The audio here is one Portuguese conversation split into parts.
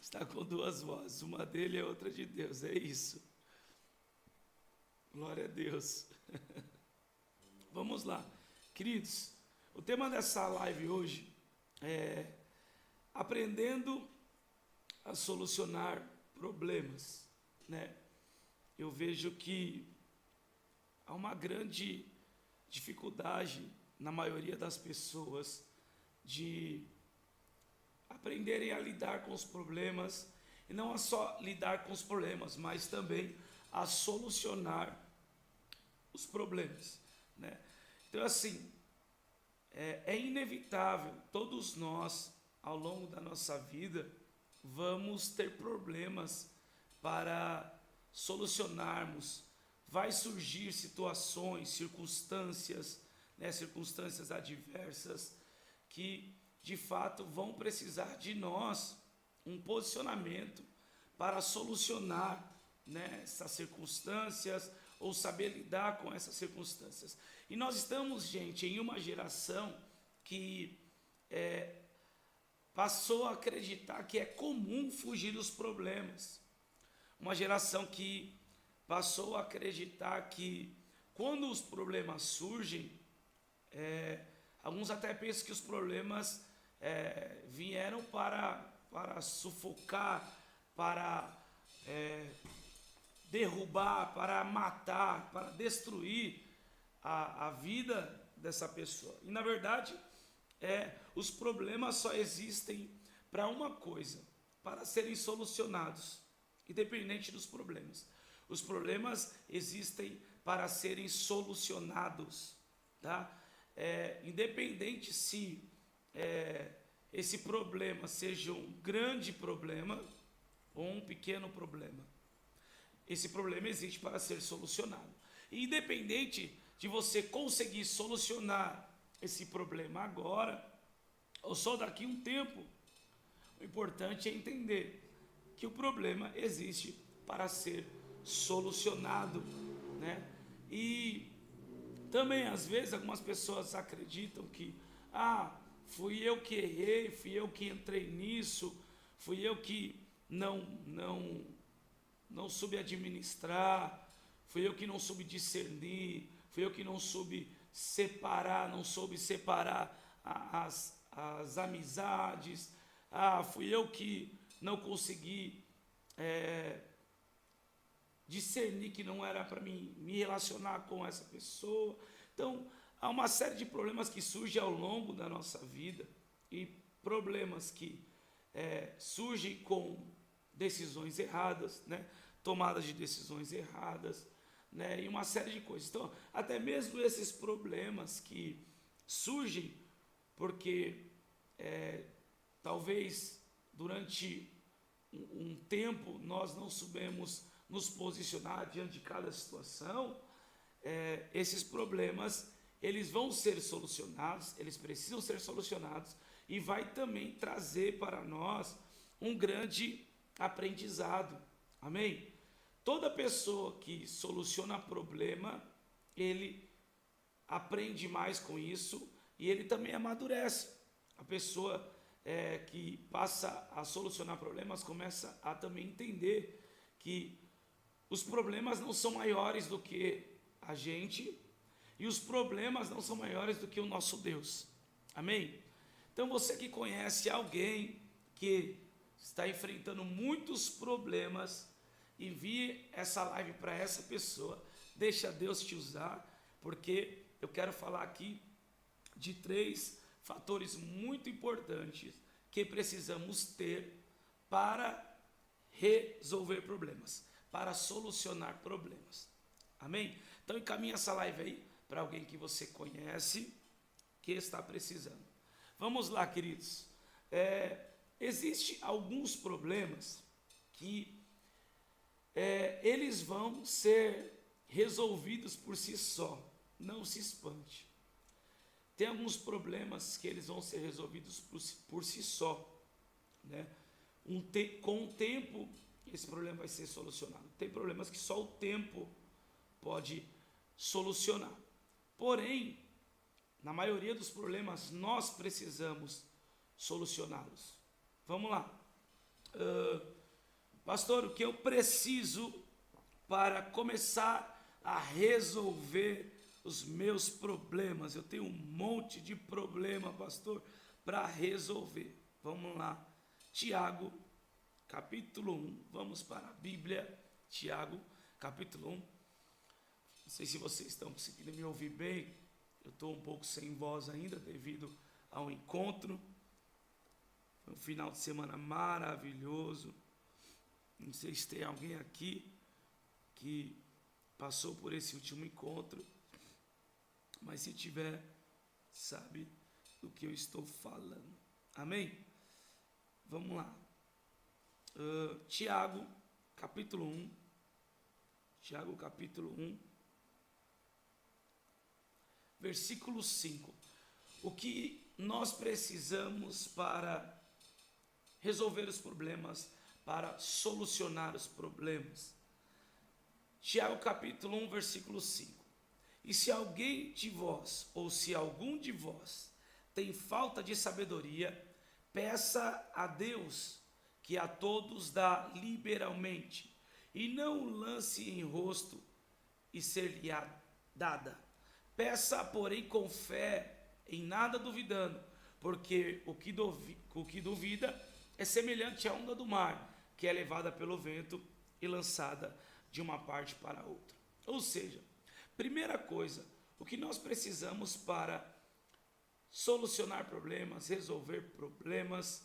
está com duas vozes, uma dele e a outra de Deus, é isso. Glória a Deus. Vamos lá, queridos, o tema dessa live hoje é aprendendo a solucionar problemas, né? Eu vejo que há uma grande dificuldade na maioria das pessoas de aprenderem a lidar com os problemas, e não a só lidar com os problemas, mas também a solucionar os problemas, né? Então, assim, é inevitável, todos nós, ao longo da nossa vida, vamos ter problemas para solucionarmos. Vai surgir situações, circunstâncias, né, circunstâncias adversas, que de fato vão precisar de nós um posicionamento para solucionar, né, essas circunstâncias, ou saber lidar com essas circunstâncias. E nós estamos, gente, em uma geração que passou a acreditar que é comum fugir dos problemas. Uma geração que passou a acreditar que quando os problemas surgem, alguns até pensam que os problemas vieram para sufocar, para derrubar, para matar, para destruir a vida dessa pessoa. E na verdade, os problemas só existem para uma coisa, para serem solucionados, independente dos problemas. Os problemas existem para serem solucionados, tá? Independente se esse problema seja um grande problema ou um pequeno problema. Esse problema existe para ser solucionado. E independente de você conseguir solucionar esse problema agora, ou só daqui a um tempo, o importante é entender que o problema existe para ser solucionado, né? E também, às vezes, algumas pessoas acreditam que fui eu que errei, fui eu que entrei nisso, fui eu que não soube administrar, fui eu que não soube discernir, fui eu que não soube separar, não soube separar as amizades, fui eu que não consegui discernir que não era para mim me relacionar com essa pessoa. Então, há uma série de problemas que surgem ao longo da nossa vida, e problemas que surgem com decisões erradas, né? Tomadas de decisões erradas, né? E uma série de coisas. Então, até mesmo esses problemas que surgem porque talvez durante um tempo nós não soubemos nos posicionar diante de cada situação, esses problemas eles vão ser solucionados, eles precisam ser solucionados, e vai também trazer para nós um grande aprendizado. Amém? Toda pessoa que soluciona problema, ele aprende mais com isso e ele também amadurece. A pessoa que passa a solucionar problemas começa a também entender que os problemas não são maiores do que a gente, e os problemas não são maiores do que o nosso Deus. Amém? Então, você que conhece alguém que está enfrentando muitos problemas, envie essa live para essa pessoa, deixa Deus te usar, porque eu quero falar aqui de 3 fatores muito importantes que precisamos ter para resolver problemas, para solucionar problemas. Amém? Então encaminha essa live aí para alguém que você conhece, que está precisando. Vamos lá, queridos. Existem alguns problemas que eles vão ser resolvidos por si só. Não se espante. Tem alguns problemas que eles vão ser resolvidos por si só, né? Com o tempo, esse problema vai ser solucionado. Tem problemas que só o tempo pode solucionar. Porém, na maioria dos problemas, nós precisamos solucioná-los. Vamos lá. Pastor, o que eu preciso para começar a resolver os meus problemas? Eu tenho um monte de problema, pastor, para resolver. Vamos lá. Tiago, capítulo 1. Vamos para a Bíblia. Tiago, capítulo 1. Não sei se vocês estão conseguindo me ouvir bem. Eu estou um pouco sem voz ainda devido ao encontro. Foi um final de semana maravilhoso. Não sei se tem alguém aqui que passou por esse último encontro, mas se tiver, sabe do que eu estou falando. Amém? Vamos lá. Tiago, capítulo 1. Tiago, capítulo 1, versículo 5. O que nós precisamos para resolver os problemas, para solucionar os problemas. Tiago capítulo 1, versículo 5. E se alguém de vós, ou se algum de vós, tem falta de sabedoria, peça a Deus, que a todos dá liberalmente, e não o lance em rosto, e ser-lhe-á dada. Peça, porém, com fé, em nada duvidando, porque o que duvida é semelhante à onda do mar, que é levada pelo vento e lançada de uma parte para outra. Ou seja, primeira coisa, o que nós precisamos para solucionar problemas, resolver problemas,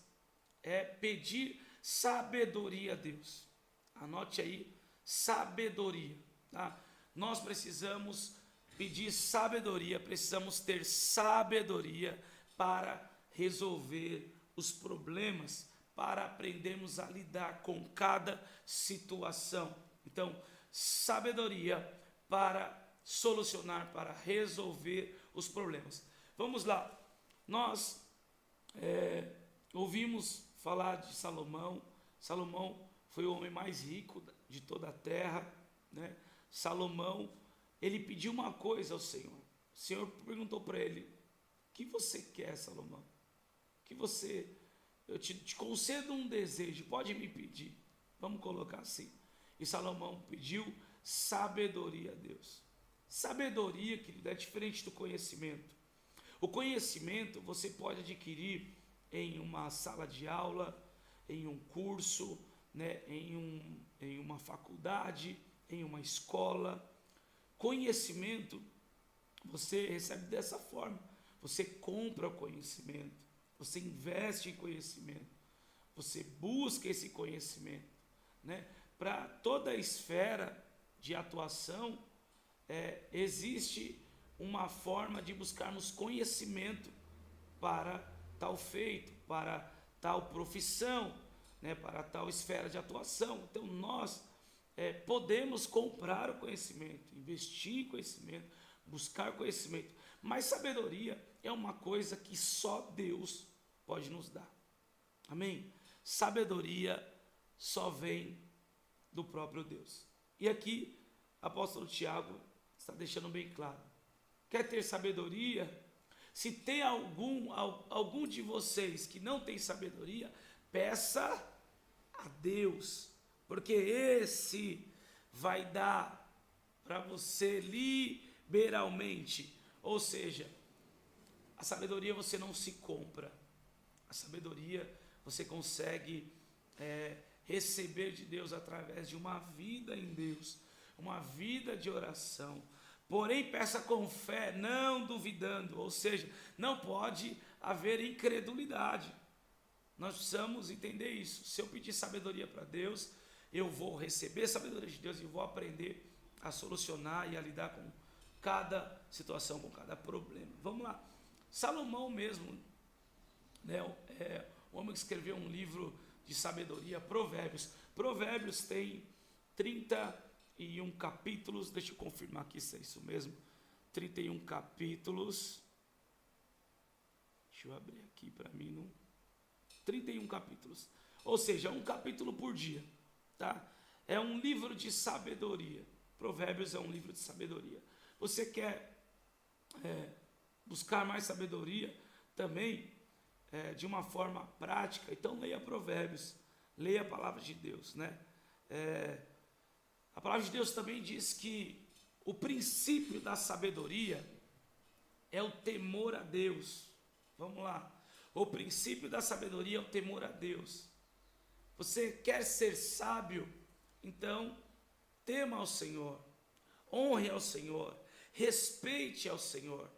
é pedir sabedoria a Deus. Anote aí, sabedoria, tá? Nós precisamos pedir sabedoria, precisamos ter sabedoria para resolver os problemas, para aprendermos a lidar com cada situação. Então, sabedoria para solucionar, para resolver os problemas. Vamos lá. Nós ouvimos falar de Salomão. Salomão foi o homem mais rico de toda a terra, né? Salomão, ele pediu uma coisa ao Senhor. O Senhor perguntou para ele: o que você quer, Salomão? Eu te concedo um desejo, pode me pedir. Vamos colocar assim. E Salomão pediu sabedoria a Deus. Sabedoria, querido, é diferente do conhecimento. O conhecimento você pode adquirir em uma sala de aula, em um curso, né, em uma faculdade, em uma escola. Conhecimento você recebe dessa forma. Você compra o conhecimento, você investe em conhecimento, você busca esse conhecimento, né? Para toda a esfera de atuação, existe uma forma de buscarmos conhecimento para tal feito, para tal profissão, né? Para tal esfera de atuação. Então nós podemos comprar o conhecimento, investir em conhecimento, buscar conhecimento, mas sabedoria é uma coisa que só Deus pode nos dar. Amém? Sabedoria só vem do próprio Deus. E aqui, o apóstolo Tiago está deixando bem claro. Quer ter sabedoria? Se tem algum de vocês que não tem sabedoria, peça a Deus, porque esse vai dar para você liberalmente. Ou seja, a sabedoria você não se compra. A sabedoria você consegue receber de Deus através de uma vida em Deus, uma vida de oração. Porém, peça com fé, não duvidando. Ou seja, não pode haver incredulidade. Nós precisamos entender isso. Se eu pedir sabedoria para Deus, eu vou receber sabedoria de Deus e vou aprender a solucionar e a lidar com cada situação, com cada problema. Vamos lá. Salomão mesmo, né, o homem que escreveu um livro de sabedoria, Provérbios. Provérbios tem 31 capítulos, deixa eu confirmar aqui se é isso mesmo, 31 capítulos, deixa eu abrir aqui para mim, não, 31 capítulos, ou seja, um capítulo por dia, tá? É um livro de sabedoria. Provérbios é um livro de sabedoria. Você quer buscar mais sabedoria também, de uma forma prática? Então leia Provérbios, leia a palavra de Deus, né? A palavra de Deus também diz que o princípio da sabedoria é o temor a Deus. Vamos lá. O princípio da sabedoria é o temor a Deus. Você quer ser sábio? Então, tema ao Senhor, honre ao Senhor, respeite ao Senhor.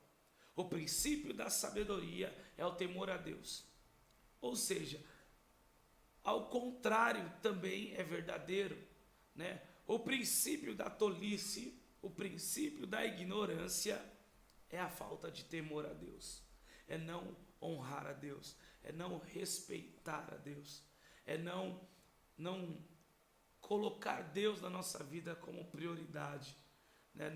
O princípio da sabedoria é o temor a Deus. Ou seja, ao contrário também é verdadeiro, né? O princípio da tolice, o princípio da ignorância é a falta de temor a Deus, é não honrar a Deus, é não respeitar a Deus, é não colocar Deus na nossa vida como prioridade, né?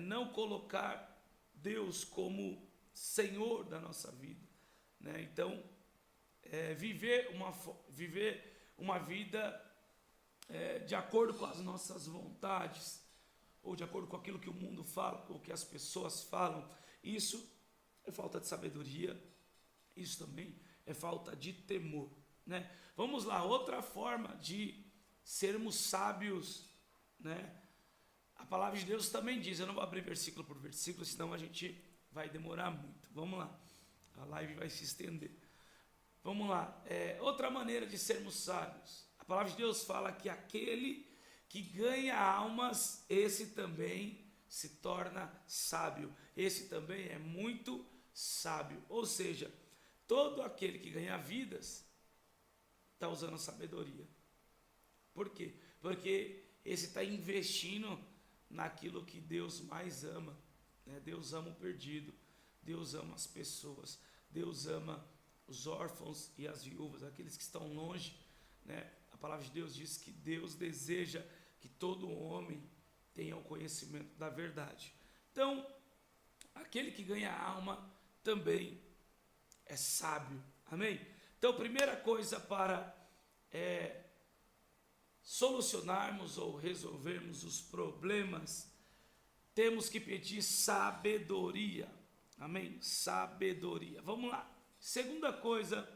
Não colocar Deus como Senhor da nossa vida, né? Então, viver uma vida de acordo com as nossas vontades, ou de acordo com aquilo que o mundo fala, com o que as pessoas falam, isso é falta de sabedoria, isso também é falta de temor, né? Vamos lá, outra forma de sermos sábios, né? A palavra de Deus também diz, eu não vou abrir versículo por versículo, senão a gente vai demorar muito. Vamos lá, a live vai se estender. Vamos lá, outra maneira de sermos sábios. A palavra de Deus fala que aquele que ganha almas, esse também se torna sábio. Esse também é muito sábio. Ou seja, todo aquele que ganha vidas está usando sabedoria. Por quê? Porque esse está investindo naquilo que Deus mais ama, né? Deus ama o perdido, Deus ama as pessoas, Deus ama os órfãos e as viúvas, aqueles que estão longe, né? A palavra de Deus diz que Deus deseja que todo homem tenha o conhecimento da verdade. Então, aquele que ganha a alma também é sábio, amém? Então, primeira coisa para solucionarmos ou resolvermos os problemas, temos que pedir sabedoria, amém? Sabedoria. Vamos lá. Segunda coisa,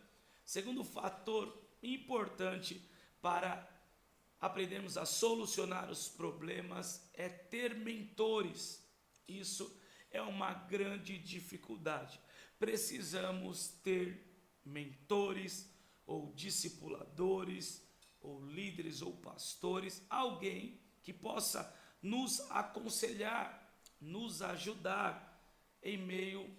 segundo fator importante para aprendermos a solucionar os problemas é ter mentores. Isso é uma grande dificuldade. Precisamos ter mentores ou discipuladores ou líderes ou pastores, alguém que possa nos aconselhar, nos ajudar em meio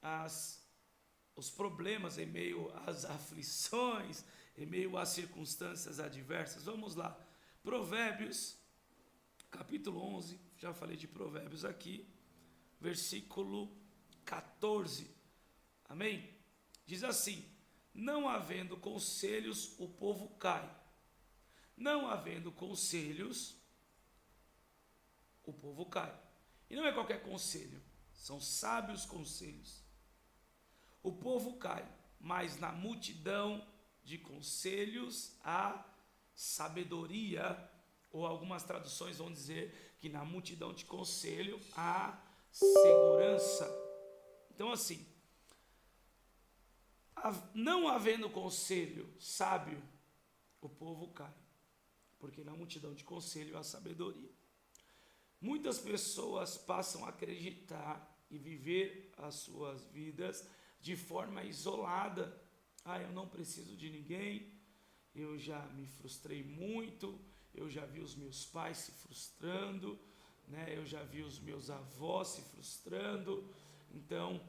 aos problemas, em meio às aflições, em meio às circunstâncias adversas. Vamos lá, Provérbios, capítulo 11, já falei de Provérbios aqui, versículo 14, amém? Diz assim: não havendo conselhos, o povo cai. Não havendo conselhos, o povo cai. E não é qualquer conselho, são sábios conselhos. O povo cai, mas na multidão de conselhos há sabedoria, ou algumas traduções vão dizer que na multidão de conselho há segurança. Então, assim, não havendo conselho sábio, o povo cai, porque na multidão de conselho há sabedoria. Muitas pessoas passam a acreditar e viver as suas vidas de forma isolada. Eu não preciso de ninguém, eu já me frustrei muito, eu já vi os meus pais se frustrando, né? Eu já vi os meus avós se frustrando, então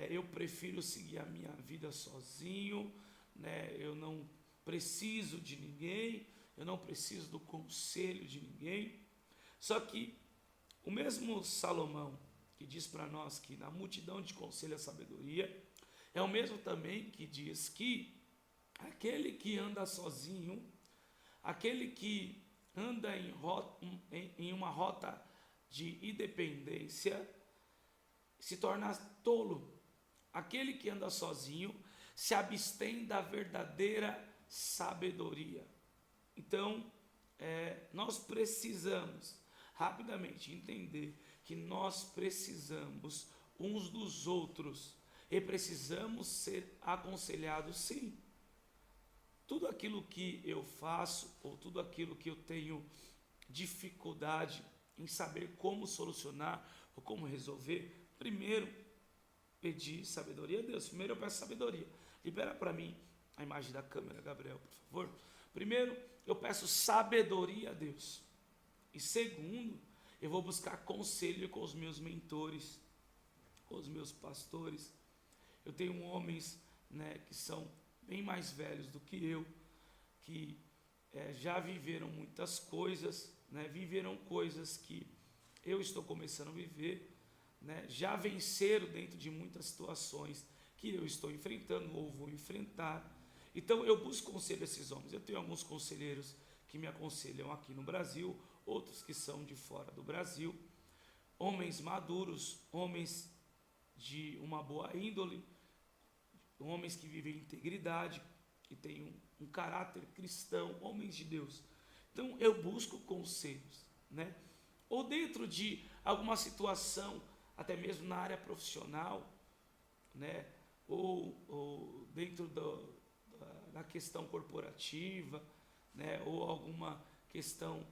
eu prefiro seguir a minha vida sozinho, né? Eu não preciso de ninguém, eu não preciso do conselho de ninguém. Só que o mesmo Salomão, que diz para nós que na multidão de conselho a sabedoria, é o mesmo também que diz que aquele que anda sozinho, aquele que anda em uma rota de independência, se torna tolo. Aquele que anda sozinho se abstém da verdadeira sabedoria. Então, nós precisamos rapidamente entender que nós precisamos uns dos outros e precisamos ser aconselhados, sim. tudo aquilo que eu faço, ou tudo aquilo que eu tenho dificuldade em saber como solucionar ou como resolver, primeiro pedir sabedoria a Deus. Primeiro eu peço sabedoria. Libera para mim a imagem da câmera, Gabriel, por favor. Primeiro eu peço sabedoria a Deus. E segundo, eu vou buscar conselho com os meus mentores, com os meus pastores. Eu tenho homens, né, que são bem mais velhos do que eu, que já viveram muitas coisas, né, viveram coisas que eu estou começando a viver, né, já venceram dentro de muitas situações que eu estou enfrentando ou vou enfrentar. Então eu busco conselho desses homens. Eu tenho alguns conselheiros que me aconselham aqui no Brasil, outros que são de fora do Brasil, homens maduros, homens de uma boa índole, homens que vivem em integridade, que têm um caráter cristão, homens de Deus. Então eu busco conselhos, né? Ou dentro de alguma situação, até mesmo na área profissional, né? Ou dentro da questão corporativa, né? Ou alguma questão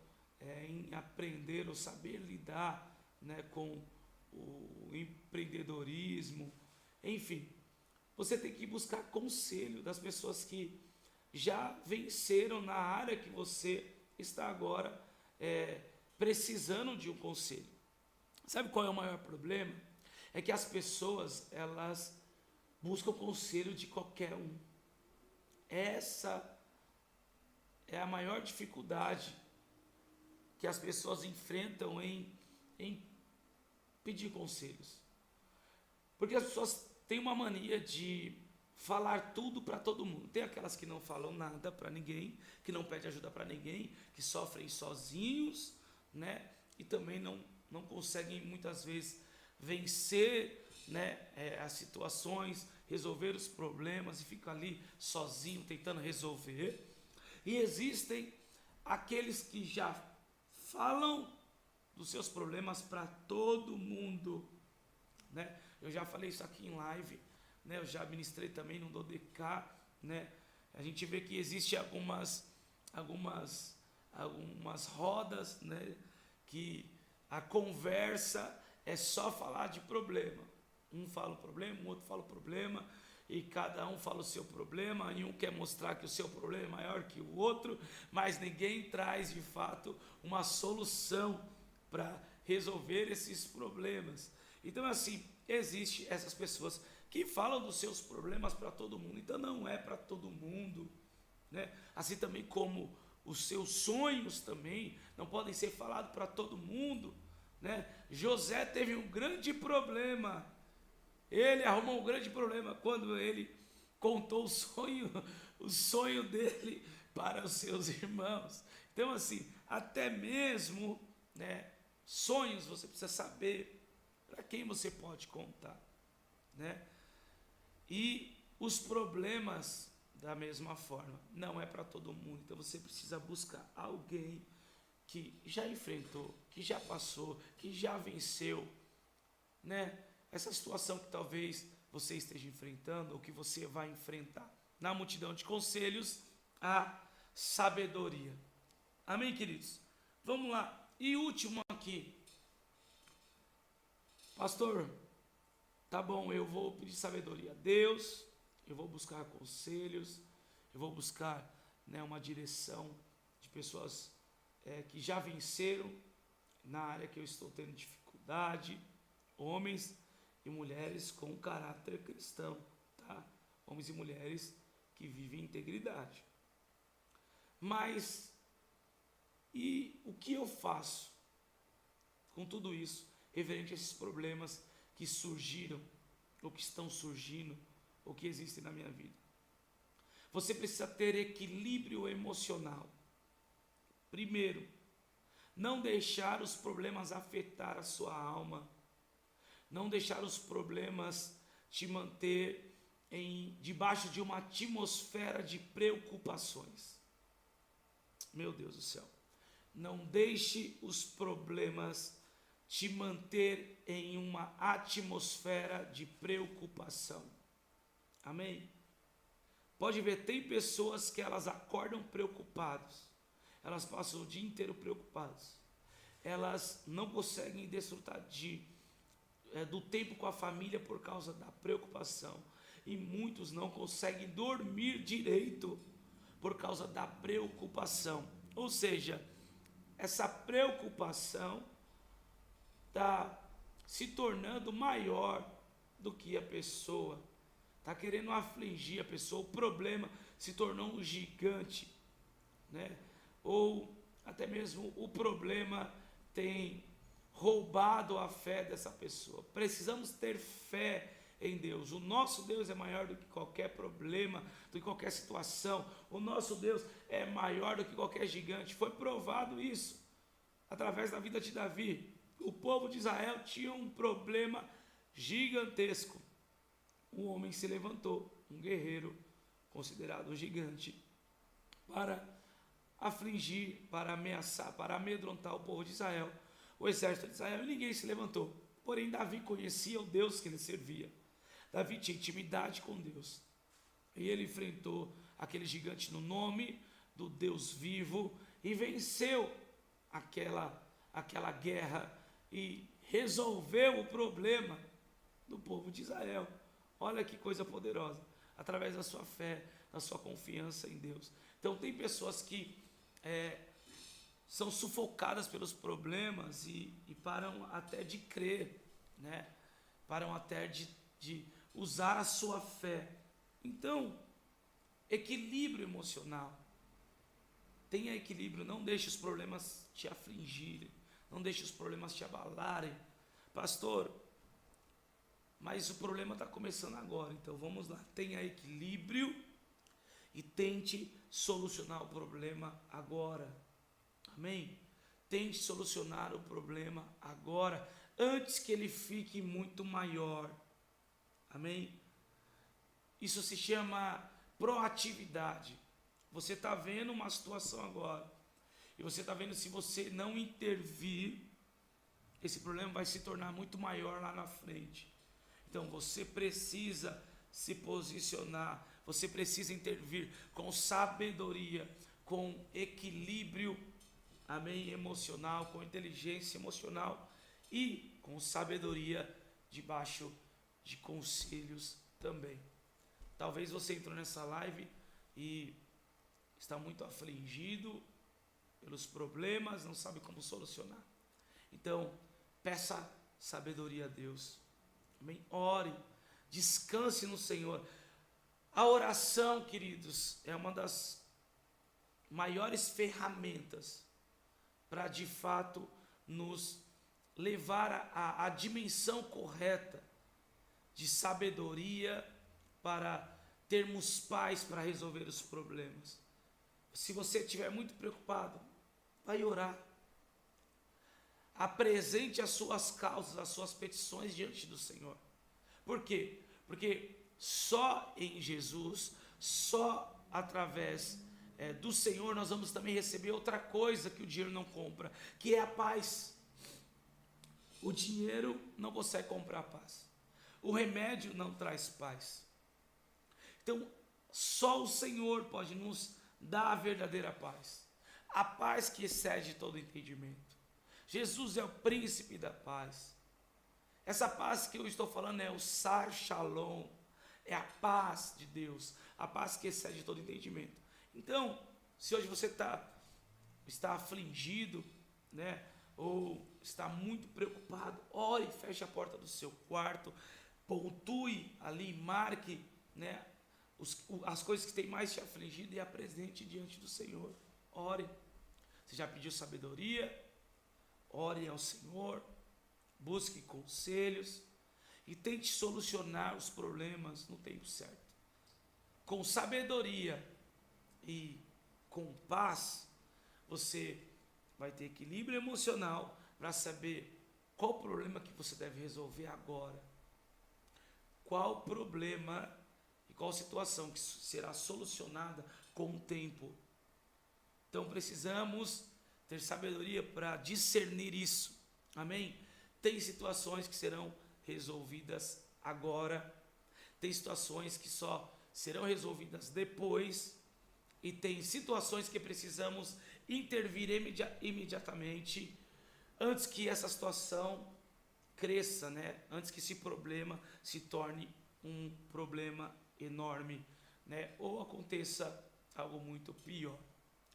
em aprender ou saber lidar, né, com o empreendedorismo, enfim. Você tem que buscar conselho das pessoas que já venceram na área que você está agora precisando de um conselho. Sabe qual é o maior problema? É que as pessoas, elas buscam conselho de qualquer um. Essa é a maior dificuldade que as pessoas enfrentam em pedir conselhos. Porque as pessoas têm uma mania de falar tudo para todo mundo. Tem aquelas que não falam nada para ninguém, que não pedem ajuda para ninguém, que sofrem sozinhos, né? E também não conseguem muitas vezes vencer, né, as situações, resolver os problemas e ficam ali sozinho tentando resolver. E existem aqueles que já falam dos seus problemas para todo mundo, né? Eu já falei isso aqui em live, né? Eu já ministrei também no DODK, né? A gente vê que existe algumas rodas, né, que a conversa é só falar de problema. Um fala o problema, o outro fala o problema, e cada um fala o seu problema, e um quer mostrar que o seu problema é maior que o outro, mas ninguém traz de fato uma solução para resolver esses problemas. Então, assim, existe essas pessoas que falam dos seus problemas para todo mundo. Então não é para todo mundo, né? Assim também como os seus sonhos também não podem ser falados para todo mundo, né? José teve um grande problema. Ele arrumou um grande problema quando ele contou o sonho dele para os seus irmãos. Então, assim, até mesmo, né, sonhos você precisa saber para quem você pode contar, né? E os problemas, da mesma forma, não é para todo mundo. Então você precisa buscar alguém que já enfrentou, que já passou, que já venceu, né, essa situação que talvez você esteja enfrentando ou que você vai enfrentar. Na multidão de conselhos, a sabedoria. Amém, queridos? Vamos lá. E último aqui. Pastor, tá bom, eu vou pedir sabedoria a Deus, eu vou buscar conselhos, eu vou buscar, né, uma direção de pessoas que já venceram na área que eu estou tendo dificuldade, homens e mulheres com caráter cristão, tá? Homens e mulheres que vivem em integridade. Mas, e o que eu faço com tudo isso, referente a esses problemas que surgiram, ou que estão surgindo, ou que existem na minha vida? Você precisa ter equilíbrio emocional. Primeiro, não deixar os problemas afetar a sua alma. Não deixar os problemas te manter debaixo de uma atmosfera de preocupações. Meu Deus do céu. Não deixe os problemas te manter em uma atmosfera de preocupação. Amém? Pode ver, tem pessoas que elas acordam preocupadas, elas passam o dia inteiro preocupadas, elas não conseguem desfrutar do tempo com a família por causa da preocupação, e muitos não conseguem dormir direito por causa da preocupação. Ou seja, essa preocupação está se tornando maior do que a pessoa, está querendo afligir a pessoa, o problema se tornou um gigante, né? Ou até mesmo o problema tem roubado a fé dessa pessoa. Precisamos ter fé em Deus. O nosso Deus é maior do que qualquer problema, do que qualquer situação. O nosso Deus é maior do que qualquer gigante. Foi provado isso através da vida de Davi. O povo de Israel tinha um problema gigantesco. Um homem se levantou, um guerreiro considerado um gigante, para afligir, para ameaçar, para amedrontar o povo de Israel, o exército de Israel, e ninguém se levantou. Porém, Davi conhecia o Deus que ele servia. Davi tinha intimidade com Deus, e ele enfrentou aquele gigante no nome do Deus vivo, e venceu aquela guerra, e resolveu o problema do povo de Israel. Olha que coisa poderosa, através da sua fé, da sua confiança em Deus. Então tem pessoas que são sufocadas pelos problemas e param até de crer, né? Param até de usar a sua fé. Então, equilíbrio emocional. Tenha equilíbrio, não deixe os problemas te afligirem, não deixe os problemas te abalarem. Pastor, mas o problema está começando agora, então vamos lá, tenha equilíbrio e tente solucionar o problema agora, amém? Tente solucionar o problema agora, antes que ele fique muito maior, amém? Isso se chama proatividade. Você está vendo uma situação agora, e você está vendo, se você não intervir, esse problema vai se tornar muito maior lá na frente. Então você precisa se posicionar, você precisa intervir com sabedoria, com equilíbrio, amém, emocional, com inteligência emocional e com sabedoria debaixo de conselhos também. Talvez você entrou nessa live e está muito afligido pelos problemas, não sabe como solucionar. Então, peça sabedoria a Deus. Amém? Ore, descanse no Senhor. A oração, queridos, é uma das maiores ferramentas para de fato nos levar à dimensão correta de sabedoria para termos paz para resolver os problemas. Se você estiver muito preocupado, vai orar. Apresente as suas causas, as suas petições diante do Senhor. Por quê? Porque só em Jesus, só através do Senhor, nós vamos também receber outra coisa que o dinheiro não compra, que é a paz. O dinheiro não consegue comprar paz. O remédio não traz paz. Então, só o Senhor pode nos dar a verdadeira paz. A paz que excede todo entendimento. Jesus é o príncipe da paz. Essa paz que eu estou falando é o Sar Shalom, é a paz de Deus, a paz que excede todo entendimento. Então, se hoje você está afligido, né, ou está muito preocupado, ore, feche a porta do seu quarto, pontue ali, marque, né, as coisas que têm mais te afligido e apresente diante do Senhor. Ore. Você já pediu sabedoria? Ore ao Senhor, busque conselhos e tente solucionar os problemas no tempo certo. Com sabedoria e com paz, você vai ter equilíbrio emocional para saber qual problema que você deve resolver agora. Qual problema e qual situação que será solucionada com o tempo. Então precisamos ter sabedoria para discernir isso, amém? Tem situações que serão resolvidas agora, tem situações que só serão resolvidas depois, e tem situações que precisamos intervir imediatamente, antes que essa situação cresça, né? Antes que esse problema se torne um problema enorme, né? Ou aconteça algo muito pior.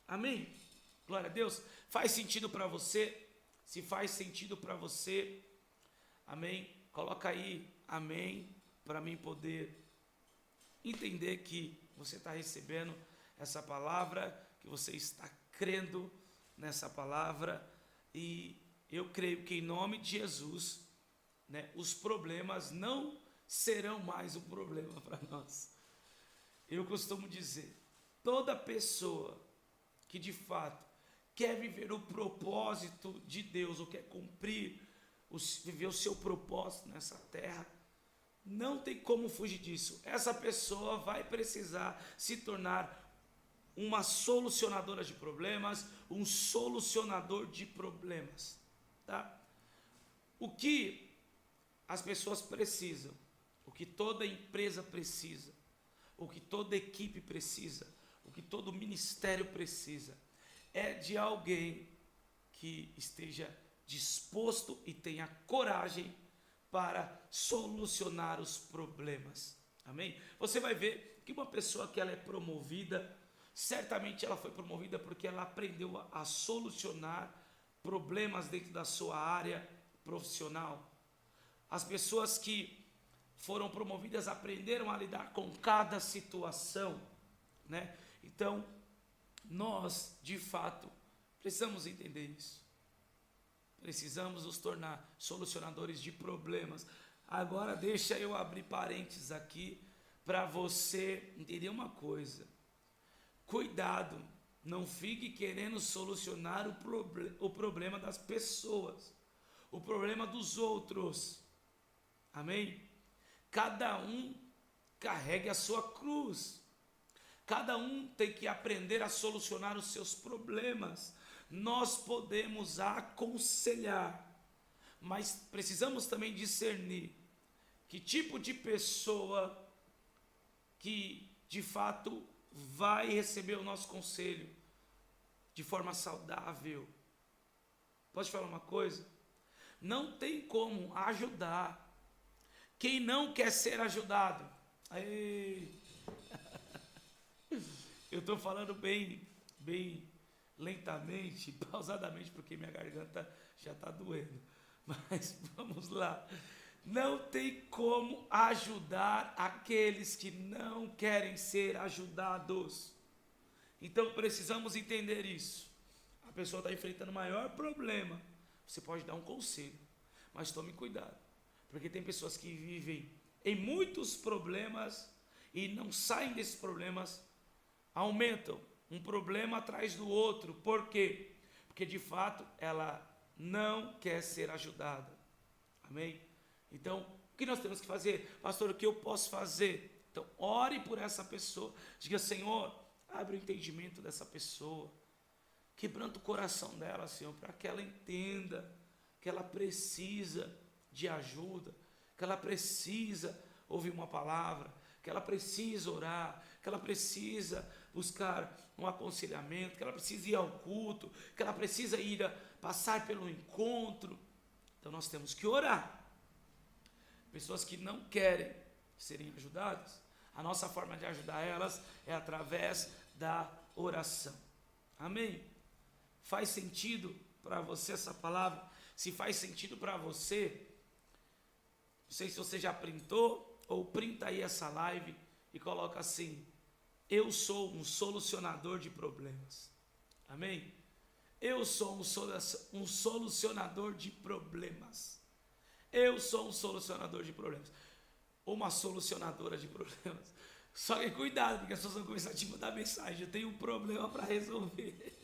Amém? Glória a Deus. Faz sentido para você? Se faz sentido para você, amém? Coloca aí, amém, para mim poder entender que você está recebendo essa palavra, que você está crendo nessa palavra, e eu creio que em nome de Jesus, né, os problemas não serão mais um problema para nós. Eu costumo dizer, toda pessoa que de fato quer viver o propósito de Deus, ou quer viver o seu propósito nessa terra, não tem como fugir disso. Essa pessoa vai precisar se tornar uma solucionadora de problemas, um solucionador de problemas, tá? O que as pessoas precisam, o que toda empresa precisa, o que toda equipe precisa, o que todo ministério precisa, é de alguém que esteja disposto e tenha coragem para solucionar os problemas. Amém? Você vai ver que uma pessoa que ela é promovida, certamente ela foi promovida porque ela aprendeu a solucionar problemas dentro da sua área profissional. As pessoas que foram promovidas aprenderam a lidar com cada situação, né? Então, nós, de fato, precisamos entender isso. Precisamos nos tornar solucionadores de problemas. Agora, deixa eu abrir parênteses aqui para você entender uma coisa. Cuidado, não fique querendo solucionar o problema das pessoas, o problema dos outros. Amém? Cada um carregue a sua cruz. Cada um tem que aprender a solucionar os seus problemas. Nós podemos aconselhar, mas precisamos também discernir que tipo de pessoa que de fato vai receber o nosso conselho de forma saudável. Posso te falar uma coisa? Não tem como ajudar quem não quer ser ajudado. Ei. Eu estou falando bem lentamente, pausadamente, porque minha garganta já está doendo. Mas vamos lá. Não tem como ajudar aqueles que não querem ser ajudados. Então precisamos entender isso. A pessoa está enfrentando o maior problema. Você pode dar um conselho, mas tome cuidado, porque tem pessoas que vivem em muitos problemas e não saem desses problemas, aumentam um problema atrás do outro. Por quê? Porque de fato ela não quer ser ajudada. Amém? Então, o que nós temos que fazer? Pastor, o que eu posso fazer? Então, ore por essa pessoa. Diga, Senhor, abre o entendimento dessa pessoa. Quebranta o coração dela, Senhor, para que ela entenda que ela precisa de ajuda, que ela precisa ouvir uma palavra, que ela precisa orar, que ela precisa buscar um aconselhamento, que ela precisa ir ao culto, que ela precisa passar pelo encontro. Então nós temos que orar. Pessoas que não querem serem ajudadas, a nossa forma de ajudar elas é através da oração. Amém? Faz sentido para você essa palavra? Se faz sentido para você, não sei se você já printou, ou printa aí essa live e coloca assim: eu sou um solucionador de problemas. Amém? Eu sou um solucionador de problemas. Eu sou um solucionador de problemas. Uma solucionadora de problemas. Só que cuidado, porque as pessoas vão começar a te mandar mensagem: eu tenho um problema para resolver.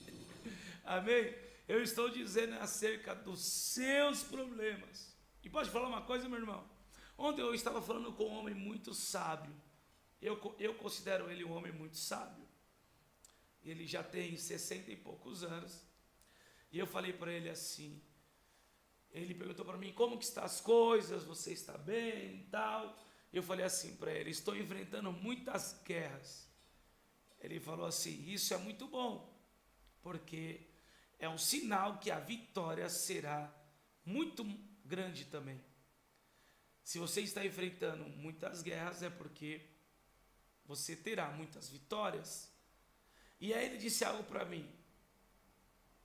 Amém? Eu estou dizendo acerca dos seus problemas. E pode falar uma coisa, meu irmão? Ontem eu estava falando com um homem muito sábio. Eu considero ele um homem muito sábio. Ele já tem 60 e poucos anos. E eu falei para ele assim, ele perguntou para mim: como que estão as coisas? Você está bem e tal? Eu falei assim para ele: estou enfrentando muitas guerras. Ele falou assim: isso é muito bom, porque é um sinal que a vitória será muito grande também. Se você está enfrentando muitas guerras, é porque você terá muitas vitórias. E aí ele disse algo para mim: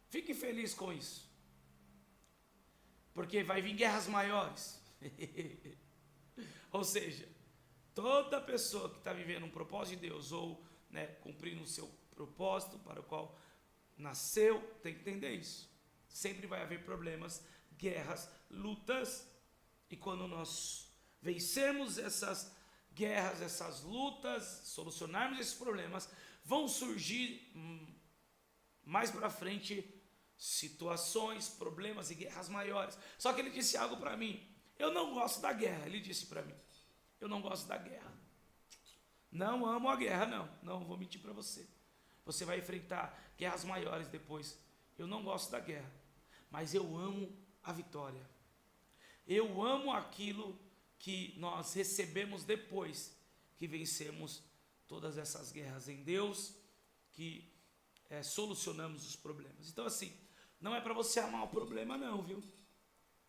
fique feliz com isso, porque vai vir guerras maiores. Ou seja, toda pessoa que está vivendo um propósito de Deus, ou cumprindo o seu propósito para o qual nasceu, tem que entender isso. Sempre vai haver problemas, guerras, lutas, e quando nós vencermos essas guerras, essas lutas, solucionarmos esses problemas, vão surgir mais para frente situações, problemas e guerras maiores. Só que ele disse algo para mim: eu não gosto da guerra. Ele disse para mim: eu não gosto da guerra. Não amo a guerra, não vou mentir para você. Você vai enfrentar guerras maiores depois. Eu não gosto da guerra, mas eu amo a vitória. Eu amo aquilo que nós recebemos depois que vencemos todas essas guerras em Deus, que solucionamos os problemas. Então assim, não é para você amar o problema não, viu?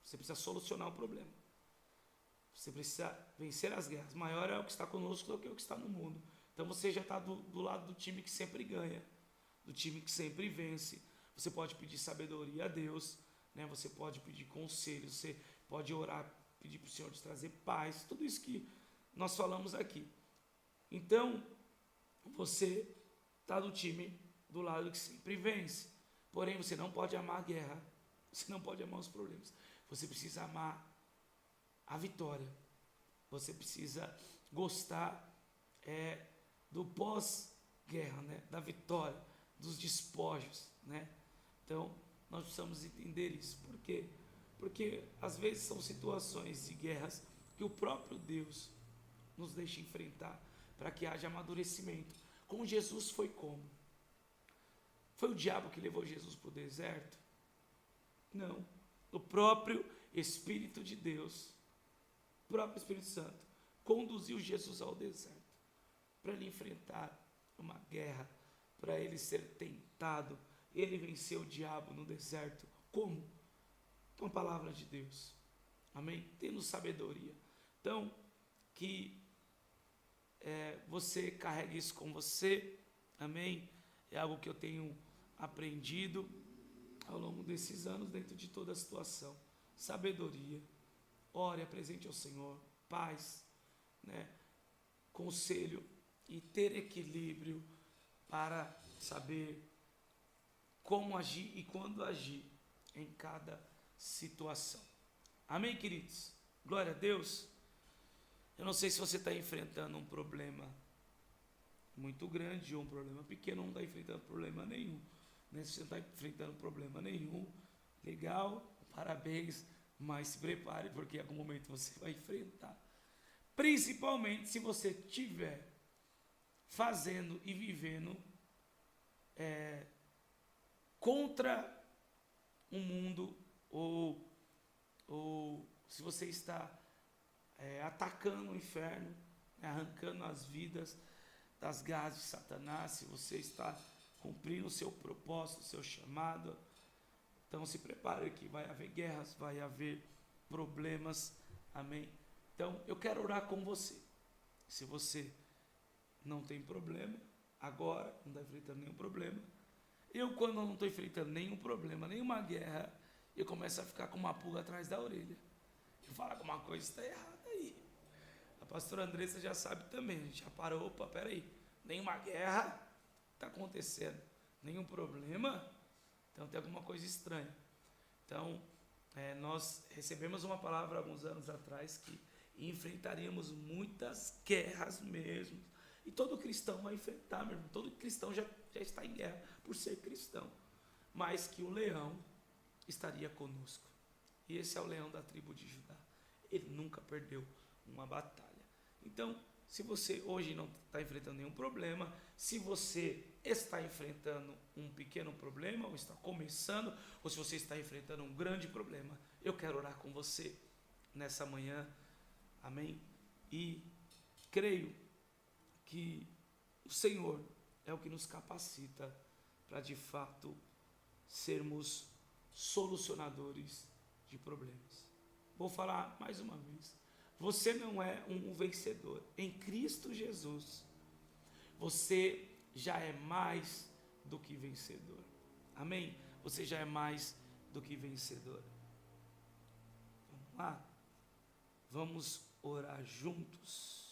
Você precisa solucionar o problema. Você precisa vencer as guerras. Maior é o que está conosco do que o que está no mundo. Então você já está do lado do time que sempre ganha, do time que sempre vence. Você pode pedir sabedoria a Deus, você pode pedir conselho, você pode orar, pedir para o Senhor te trazer paz, tudo isso que nós falamos aqui. Então, você está do time do lado que sempre vence. Porém, você não pode amar a guerra, você não pode amar os problemas. Você precisa amar a vitória. Você precisa gostar do pós-guerra, da vitória, dos despojos, Então, nós precisamos entender isso. Por quê? Porque às vezes são situações de guerras que o próprio Deus nos deixa enfrentar para que haja amadurecimento. Com Jesus foi como? Foi o diabo que levou Jesus para o deserto? Não. O próprio Espírito de Deus, o próprio Espírito Santo, conduziu Jesus ao deserto para ele enfrentar uma guerra, para ele ser tentado. Ele venceu o diabo no deserto. Como? Com a palavra de Deus. Amém? Tendo sabedoria. Então, que você carregue isso com você. Amém? É algo que eu tenho aprendido ao longo desses anos, dentro de toda a situação. Sabedoria. Ore, apresente ao Senhor. Paz. Conselho. E ter equilíbrio para saber como agir e quando agir em cada situação. Amém, queridos? Glória a Deus. Eu não sei se você está enfrentando um problema muito grande ou um problema pequeno, não está enfrentando problema nenhum. Se você não está enfrentando problema nenhum, legal, parabéns, mas se prepare, porque em algum momento você vai enfrentar. Principalmente se você estiver fazendo e vivendo contra o mundo, ou se você está atacando o inferno, arrancando as vidas das garras de Satanás, se você está cumprindo o seu propósito, o seu chamado, então se prepare que vai haver guerras, vai haver problemas, amém? Então eu quero orar com você. Se você não tem problema, agora não está enfrentando nenhum problema, quando não estou enfrentando nenhum problema, nenhuma guerra, eu começo a ficar com uma pulga atrás da orelha. Eu falo que uma coisa está errada aí. A pastora Andressa já sabe também, a gente já parou, opa, peraí, nenhuma guerra está acontecendo, nenhum problema, então tem alguma coisa estranha. Então, nós recebemos uma palavra alguns anos atrás que enfrentaríamos muitas guerras mesmo, e todo cristão vai enfrentar, meu irmão, todo cristão já está em guerra por ser cristão, mas que o leão estaria conosco, e esse é o leão da tribo de Judá, ele nunca perdeu uma batalha. Então, se você hoje não está enfrentando nenhum problema, se você está enfrentando um pequeno problema, ou está começando, ou se você está enfrentando um grande problema, eu quero orar com você nessa manhã, amém? E creio que o Senhor é o que nos capacita para de fato sermos solucionadores de problemas. Vou falar mais uma vez. Você não é um vencedor. Em Cristo Jesus, você já é mais do que vencedor. Amém? Você já é mais do que vencedor. Vamos lá? Vamos orar juntos.